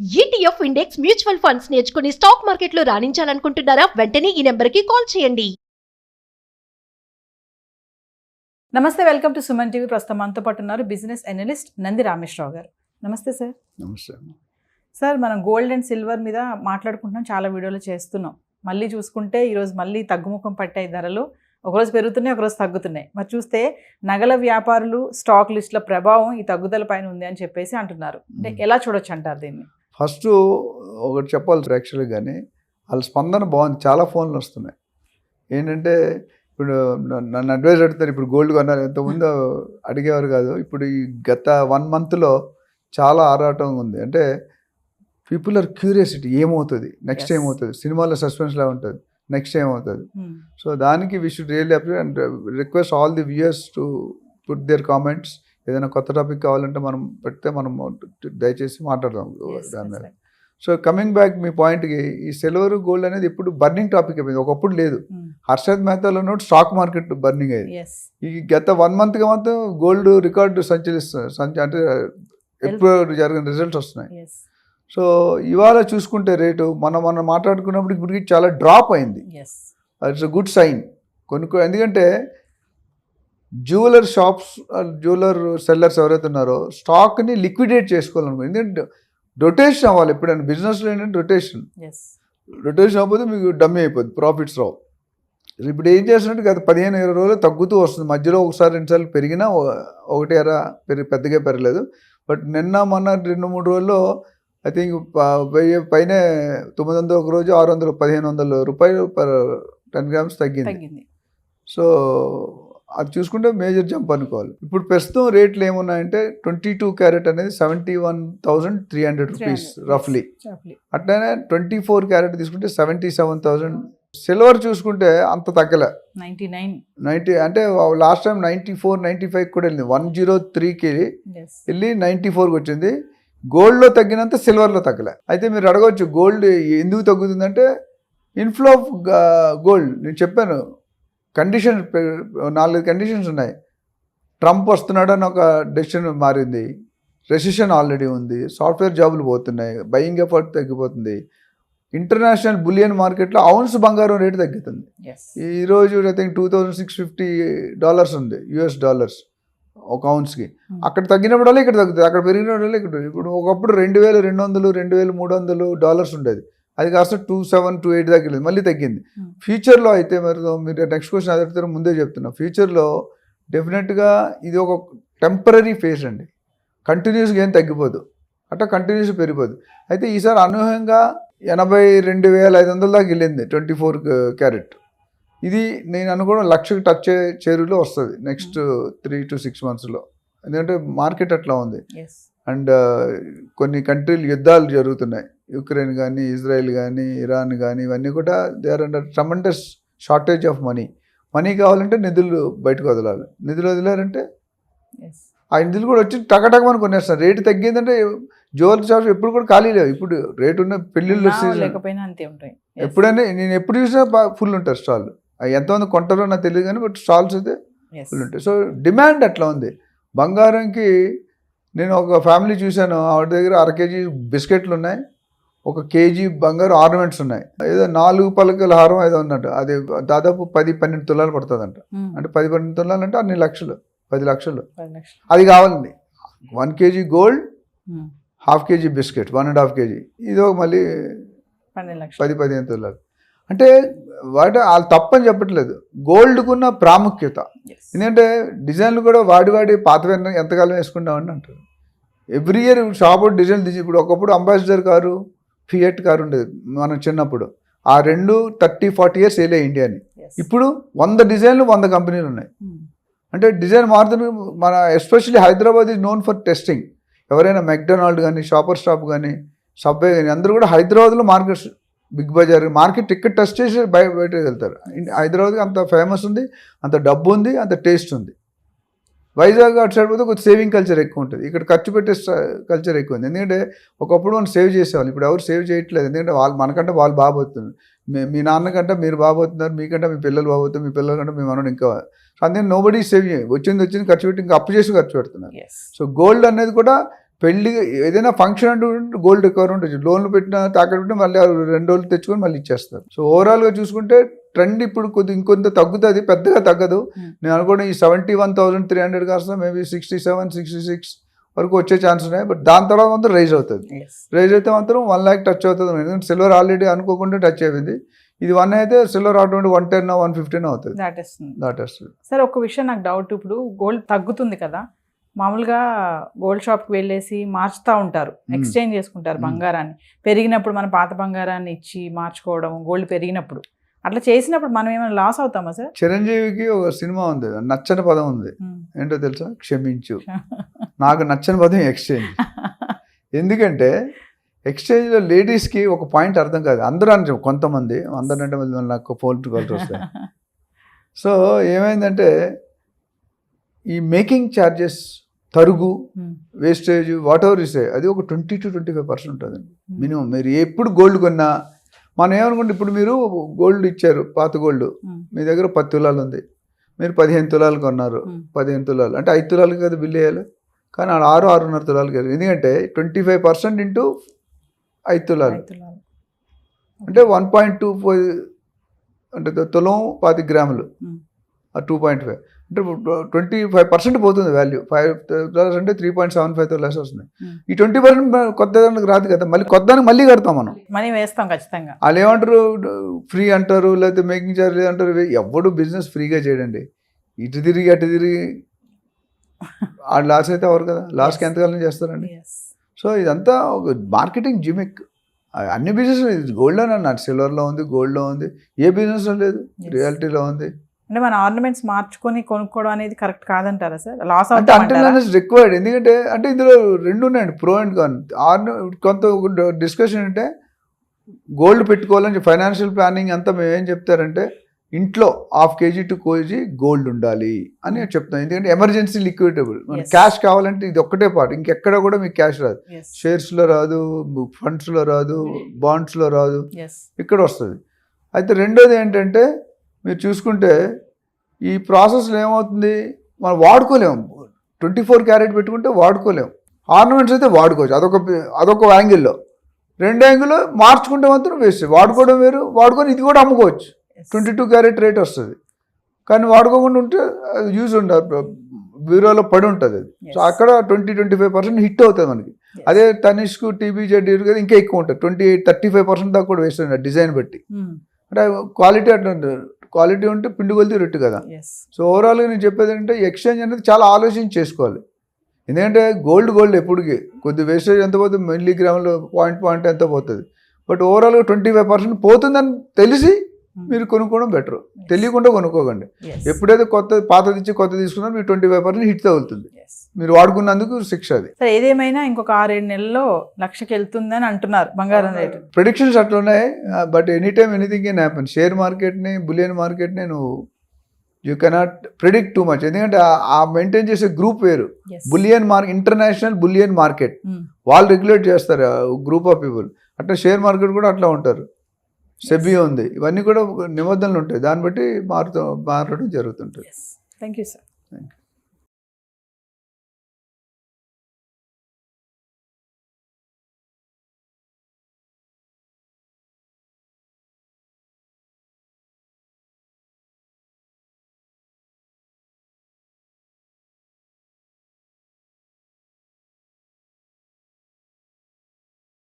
ETF index mutual funds నేర్చుకుని stock మార్కెట్లో రాణించాలనుకుంటున్నారా? వెంటనే ఈ నెంబర్కి కాల్ చేయండి. నమస్తే, వెల్కమ్ టు సుమన్ టీవీ. ప్రస్తుతం మనతో పాటు ఉన్నారు బిజినెస్ అనలిస్ట్ నంది రామేశ్వరరావు గారు. నమస్తే సార్. నమస్తే. సార్, మనం గోల్డ్ అండ్ సిల్వర్ మీద మాట్లాడుకుంటున్నాం, చాలా వీడియోలు చేస్తున్నాం. మళ్ళీ చూసుకుంటే ఈరోజు మళ్ళీ తగ్గుముఖం పట్టాయి ధరలు. ఒకరోజు పెరుగుతున్నాయి, ఒకరోజు తగ్గుతున్నాయి. మరి చూస్తే నగల వ్యాపారులు స్టాక్ లిస్టుల ప్రభావం ఈ తగ్గుదల పైన ఉంది అని చెప్పేసి అంటున్నారు. అంటే ఎలా చూడొచ్చు అంటారు దీన్ని? ఫస్ట్ ఒకటి చెప్పాలి యాక్చువల్గా, కానీ వాళ్ళ స్పందన బాగుంది. చాలా ఫోన్లు వస్తున్నాయి. ఏంటంటే ఇప్పుడు నన్ను అడ్వైజ్ అడుగుతారు, ఇప్పుడు గోల్డ్ కొన్నారు, ఎంతమంది అడిగేవారు కాదు. ఇప్పుడు ఈ గత 1 monthలో చాలా ఆరాటం ఉంది. అంటే పీపుల్ ఆర్ క్యూరియాసిటీ, ఏమవుతుంది నెక్స్ట్, ఏమవుతుంది, సినిమాలో సస్పెన్స్లా ఉంటుంది, నెక్స్ట్ ఏమవుతుంది. సో దానికి we should really appreciate and request all the viewers to put their comments. ఏదైనా కొత్త టాపిక్ కావాలంటే మనం పెడితే మనం దయచేసి మాట్లాడదాం దాని మీద. సో కమింగ్ బ్యాక్ మీ పాయింట్కి, ఈ సిల్వర్ గోల్డ్ అనేది ఇప్పుడు బర్నింగ్ టాపిక్ అయిపోయింది. ఒకప్పుడు లేదు. హర్షద్ మెహతాలో ఉన్నప్పుడు స్టాక్ మార్కెట్ బర్నింగ్ అయ్యింది. ఈ గత 1 monthగా మాత్రం గోల్డ్ రికార్డు అంటే ఎప్పుడు జరిగిన రిజల్ట్స్ వస్తున్నాయి. సో ఇవాళ చూసుకుంటే రేటు మనం మాట్లాడుకున్నప్పుడు ఇప్పటికి చాలా డ్రాప్ అయింది. It's a good sign. ఎందుకంటే జ్యువెలర్ షాప్స్, జ్యువెలర్ సెల్లర్స్ ఎవరైతే ఉన్నారో స్టాక్ని లిక్విడేట్ చేసుకోవాలనుకో. ఎందుకంటే రొటేషన్ అవ్వాలి. ఎప్పుడైనా బిజినెస్లో ఏంటంటే రొటేషన్ అవ్వకపోతే మీకు డమ్మీ అయిపోద్ది, ప్రాఫిట్స్ రావు. ఇప్పుడు ఏం చేస్తున్నట్టు గత 15-20 రోజులు తగ్గుతూ వస్తుంది. మధ్యలో ఒకసారి 2 సార్లు పెరిగినా 1 పెద్దగా పెరగలేదు. బట్ నిన్న మొన్న 2-3 రోజుల్లో ఐ థింక్ 1000 పైనే 900 ఒక రోజు, 600 1,500 రూపాయలు పర్ 10 grams తగ్గింది. సో అది చూసుకుంటే మేజర్ జంప్ అనుకోవాలి. ఇప్పుడు ప్రస్తుతం రేట్లు ఏమున్నాయంటే 22 క్యారెట్ అనేది 71,300 రూపీస్ రఫ్లీ. అట్లనే 24 క్యారెట్ తీసుకుంటే 77,000. సిల్వర్ చూసుకుంటే అంత తగ్గలే, 90 అంటే లాస్ట్ టైం 94-95 కూడా వెళ్ళింది. 103కి వెళ్ళి 94కి వచ్చింది. గోల్డ్లో తగ్గినంత సిల్వర్లో తగ్గలే. అయితే మీరు అడగవచ్చు గోల్డ్ ఎందుకు తగ్గుతుందంటే ఇన్ఫ్లో ఆఫ్ గోల్డ్. నేను చెప్పాను, 4 కండిషన్స్ ఉన్నాయి. ట్రంప్ వస్తున్నాడని ఒక డెసిషన్ మారింది, రెసిషన్ ఆల్రెడీ ఉంది, సాఫ్ట్వేర్ జాబులు పోతున్నాయి, బయింగ్ ఎఫర్ట్ తగ్గిపోతుంది, ఇంటర్నేషనల్ బులియన్ మార్కెట్లో అవున్స్ బంగారం రేటు తగ్గుతుంది. ఈరోజు ఐ థింక్ $2,650 ఉంది, US$ ఒక అవున్స్కి. అక్కడ తగ్గినప్పుడల్లా ఇక్కడ తగ్గుతుంది, అక్కడ పెరిగినప్పుడల్లా ఇక్కడ. ఇప్పుడు ఒకప్పుడు $2,200 $2,300 ఉండేది. అది కాస్త 27-28 దాకా వెళ్ళింది, మళ్ళీ తగ్గింది. ఫ్యూచర్లో అయితే మీరు నెక్స్ట్ క్వశ్చన్ అడుగుతారో ముందే చెప్తున్నా, ఫ్యూచర్లో డెఫినెట్గా ఇది ఒక టెంపరీ ఫేజ్ అండి. కంటిన్యూస్గా ఏం తగ్గిపోదు, అట్లా కంటిన్యూస్ పెరిగిపోదు. అయితే ఈసారి అనూహ్యంగా 82,500 దాకా వెళ్ళింది 24 క్యారెట్. ఇది నేను అనుకోవడం 1,00,000కి టచ్ చేరులో వస్తుంది నెక్స్ట్ 3 to 6 monthsలో. ఎందుకంటే మార్కెట్ అట్లా ఉంది. అండ్ కొన్ని కంట్రీలు యుద్ధాలు జరుగుతున్నాయి, యుక్రెయిన్ కానీ, ఇజ్రాయెల్ కానీ, ఇరాన్ కానీ, ఇవన్నీ కూడా they are under tremendous shortage of money కావాలంటే నిధులు బయటకు వదలాలి. నిధులు వదిలారంటే ఆ నిధులు కూడా వచ్చి టకటకమని కొనేస్తారు. రేటు తగ్గిందంటే జ్యువెలరీ షాప్స్ ఎప్పుడు కూడా ఖాళీ లేవు. ఇప్పుడు రేటు ఉన్న పెళ్ళిళ్ళు ఎప్పుడైనా నేను ఎప్పుడు చూసినా ఫుల్ ఉంటారు స్టాల్. ఎంతమంది కొంటారో నాకు తెలియదు కానీ బట్ స్టాల్స్ అయితే ఫుల్ ఉంటాయి. సో డిమాండ్ అట్లా ఉంది. బంగారంకి నేను ఒక ఫ్యామిలీ చూశాను, ఆవిడ దగ్గర 1 kg బిస్కెట్లు ఉన్నాయి, 1 kg బంగారు ఆర్నమెంట్స్ ఉన్నాయి, ఏదో 4 పలకల హారం ఏదో ఉన్నట్టు. అది దాదాపు 10-12 తులాలు పడుతుంది. అంటే 10-12 తులాలు అంటే అన్ని లక్షలు, 10 లక్షలు. అది కావాలండి. 1 kg gold, 1/2 kg biscuit, 1.5 kg, ఇదో మళ్ళీ 10-15 తులాలు. అంటే వాళ్ళు తప్పని చెప్పట్లేదు, గోల్డ్కున్న ప్రాముఖ్యత. ఎందుకంటే డిజైన్లు కూడా వాడి పాతవన్నీ ఎంతకాలం వేసుకుంటామని అంటారు. ఎవ్రీ ఇయర్ షాప్ డిజైన్ తీసి, ఇప్పుడు ఒకప్పుడు అంబాసిడర్ కారు, ఫియట్ కారు ఉండేది మనం చిన్నప్పుడు. ఆ 30-40 years వేలే ఇండియాని. ఇప్పుడు 100 డిజైన్లు 100 కంపెనీలు ఉన్నాయి. అంటే డిజైన్ మారుతుంది. మన especially Hyderabad is known for testing. ఎవరైనా మెక్డొనాల్డ్ కానీ, షాపర్ స్టాప్ కానీ, సబ్వే కానీ, అందరూ కూడా హైదరాబాద్లో markets, Big Bazaar market ticket test చేసి బయటకు వెళ్తారు. హైదరాబాద్కి అంత ఫేమస్ ఉంది, అంత డబ్బు ఉంది, అంత టేస్ట్ ఉంది. వైజాగ్ అటు సైడ్ పోతే కొంచెం సేవింగ్ కల్చర్ ఎక్కువ ఉంటుంది, ఇక్కడ ఖర్చు పెట్టే కల్చర్ ఎక్కువ ఉంది. ఎందుకంటే ఒకప్పుడు మనం సేవ్ చేసేవాళ్ళు, ఇప్పుడు ఎవరు సేవ్ చేయట్లేదు. ఎందుకంటే మనకంటే వాళ్ళు బాగోతున్నారు. మీ నాన్నకంటే మీరు బాగోతున్నారు, మీకంటే మీ పిల్లలు బాగోతున్నారు, మీ పిల్లల కంటే మీ మనోడు ఇంకా. అందుకని నోబడీ సేవ్ చేయాలి, వచ్చింది ఖర్చు పెట్టి ఇంకా అప్పు చేసి ఖర్చు పెడుతున్నారు. సో గోల్డ్ అనేది కూడా పెళ్లి ఏదైనా ఫంక్షన్ అంటూ గోల్డ్ రికవర్ ఉంటుంది, లోన్లు పెట్టినా తాకట్టు పెట్టినా మళ్ళీ 2 రోజులు తెచ్చుకొని మళ్ళీ ఇచ్చేస్తారు. సో ఓవరాల్గా చూసుకుంటే ట్రెండ్ ఇప్పుడు ఇంకొంత తగ్గుతుంది, పెద్దగా తగ్గదు. నేను అనుకోవడం ఈ 71,300 కాస్త మేబీ 67, 66 వరకు వచ్చే ఛాన్స్ ఉన్నాయి. బట్ దాని తర్వాత మాత్రం రైజ్ అవుతుంది. రైజ్ అయితే మాత్రం 1 lakh టచ్ అవుతుంది. ఎందుకంటే సిల్వర్ ఆల్రెడీ అనుకోకుండా టచ్ అయిపోయింది. ఇది 1 అయితే సిల్వర్ ఆటోమేటిక్ 110, 115 అవుతుంది. దాటేస్తుంది. సార్ ఒక విషయం నాకు డౌట్, ఇప్పుడు గోల్డ్ తగ్గుతుంది కదా, మామూలుగా గోల్డ్ షాప్కి వెళ్ళేసి మార్చుతూ ఉంటారు, ఎక్స్చేంజ్ చేసుకుంటారు బంగారాన్ని. పెరిగినప్పుడు మన పాత బంగారాన్ని ఇచ్చి మార్చుకోవడం, గోల్డ్ పెరిగినప్పుడు అట్లా చేసినప్పుడు మనం ఏమైనా లాస్ అవుతామా సార్? చిరంజీవికి ఒక సినిమా ఉంది, నచ్చని పదం ఉంది, ఏంటో తెలుసా? క్షమించు. నాకు నచ్చని పదం ఎక్స్చేంజ్. ఎందుకంటే ఎక్స్చేంజ్లో లేడీస్కి ఒక పాయింట్ అర్థం కాదు. అందరూ అని కొంతమంది, అందరంటే మళ్ళీ నాకు పొలిటికల్ వస్తాయి. సో ఏమైందంటే ఈ మేకింగ్ ఛార్జెస్, తరుగు, వేస్టేజ్, వాట్ ఎవర్ ఇస్తే అది ఒక 20 to 25% ఉంటుందండి మినిమం. మీరు ఎప్పుడు గోల్డ్ కొన్నా మనం ఏమనుకుంటే, ఇప్పుడు మీరు గోల్డ్ ఇచ్చారు, పాత గోల్డ్ మీ దగ్గర 10 తులాలు ఉంది, మీరు 15 తులాలు కొన్నారు. 15 తులాలు అంటే 5 తులాలకి కదా బిల్ వేయాలి, కానీ 6-6.5 తులాలకి వెళ్ళాలి. ఎందుకంటే 25% ఇంటూ 5 తులాలు అంటే 1.25 అంటే తులం 25 గ్రాములు, 2.5 అంటే 25% పోతుంది వాల్యూ. 5 తులాస్ అంటే 3.75 తులాస్ వస్తుంది. ఈ 20% కొత్త దానికి రాదు కదా, మళ్ళీ కొత్త దానికి మళ్ళీ కడతాం మనం, మనీ వేస్తాం ఖచ్చితంగా. వాళ్ళు ఏమంటారు, ఫ్రీ అంటారు, లేకపోతే మేకింగ్ ఛార్జ్ అంటారు. ఎవడు బిజినెస్ ఫ్రీగా చేయడండి. ఇటు తిరిగి అటు తిరిగి ఆ లాస్ అయితే ఎవరు కదా, లాస్కి ఎంతకాలం చేస్తారండి. సో ఇదంతా ఒక మార్కెటింగ్ జిమిక్. అన్ని బిజినెస్ గోల్డ్లో అన్నారు, సిల్వర్లో ఉంది, గోల్డ్లో ఉంది, ఏ బిజినెస్లో లేదు, రియాలిటీలో ఉంది. అంటే మన ఆర్నమెంట్స్ మార్చుకొని కొనుక్కోవడం అనేది కరెక్ట్ కాదంటారా సార్? లాస్ అంటే రిక్వైర్డ్. ఎందుకంటే అంటే ఇందులో 2 ఉన్నాయండి, ప్రో అండ్ కాన్. కొంత డిస్కషన్ అంటే గోల్డ్ పెట్టుకోవాలని ఫైనాన్షియల్ ప్లానింగ్ అంతా మేము ఏం చెప్తారంటే, ఇంట్లో 1/2 kg to kg గోల్డ్ ఉండాలి అని చెప్తాం. ఎందుకంటే ఎమర్జెన్సీ లిక్విడబుల్, క్యాష్ కావాలంటే ఇది ఒక్కటే పార్ట్, ఇంకెక్కడ కూడా మీకు క్యాష్ రాదు. షేర్స్లో రాదు, ఫండ్స్లో రాదు, బాండ్స్లో రాదు, ఇక్కడ వస్తుంది. అయితే రెండోది ఏంటంటే, మీరు చూసుకుంటే ఈ ప్రాసెస్లో ఏమవుతుంది, మనం వాడుకోలేము. 24 క్యారెట్ పెట్టుకుంటే వాడుకోలేము. ఆర్నమెంట్స్ అయితే వాడుకోవచ్చు, అదొక యాంగిల్లో. 2 యాంగిల్లో మార్చుకుంటే మాత్రం వేస్ట్. వాడుకోవడం వేరు, వాడుకొని ఇది కూడా అమ్ముకోవచ్చు. 22 క్యారెట్ రేట్ వస్తుంది, కానీ వాడుకోకుండా ఉంటే యూజ్ ఉండదు, బ్యూరోలో పడి ఉంటుంది అది. సో అక్కడ 20-25% హిట్ అవుతుంది మనకి. అదే తనిష్కు, TBJ కదా ఇంకా ఎక్కువ ఉంటుంది, 28-35% దాకా కూడా వేస్ట్ ఉంటుంది డిజైన్ బట్టి. అంటే క్వాలిటీ అట్లా ఉంటుంది. క్వాలిటీ ఉంటే పిండి కొలితే రొట్టు కదా. సో ఓవరాల్గా నేను చెప్పేది ఏంటంటే, ఎక్స్చేంజ్ అనేది చాలా ఆలోచించి చేసుకోవాలి. ఎందుకంటే గోల్డ్ ఎప్పటికీ కొద్ది వేస్టేజ్ ఎంత పోతుంది, మిల్లీగ్రాములు పాయింట్ ఎంత పోతుంది. బట్ ఓవరాల్గా 25% పోతుందని తెలిసి మీరు కొనుక్కోవడం బెటర్. తెలియకుండా కొనుక్కోకండి. ఎప్పుడైతే పాతది ఇచ్చి కొత్తది తీసుకున్నా మీరు 25% హిట్ తగులుతుంది, మీరు వాడుకున్నందుకు శిక్ష అది. ఏదేమైనా ఇంకొక 6-7 నెలల్లో 1,00,000కి వెళ్తుందని అంటున్నారు బంగారం రేటు. ప్రెడిక్షన్స్ అట్లా ఉన్నాయి. But any time anything can happen. Share మార్కెట్ని, బులియన్ మార్కెట్ని నువ్వు you cannot predict too much. ఎందుకంటే ఆ మెయింటైన్ చేసే గ్రూప్ వేరు. బులియన్ ఇంటర్నేషనల్ బులియన్ మార్కెట్ వాళ్ళు రెగ్యులేట్ చేస్తారు, గ్రూప్ ఆఫ్ పీపుల్. అట్లా షేర్ మార్కెట్ కూడా అట్లా ఉంటారు. సెబీ ఉంది, ఇవన్నీ కూడా నిబంధనలు ఉంటాయి, దాన్ని బట్టి మారడం జరుగుతుంటుంది. Thank you sir. Thank you.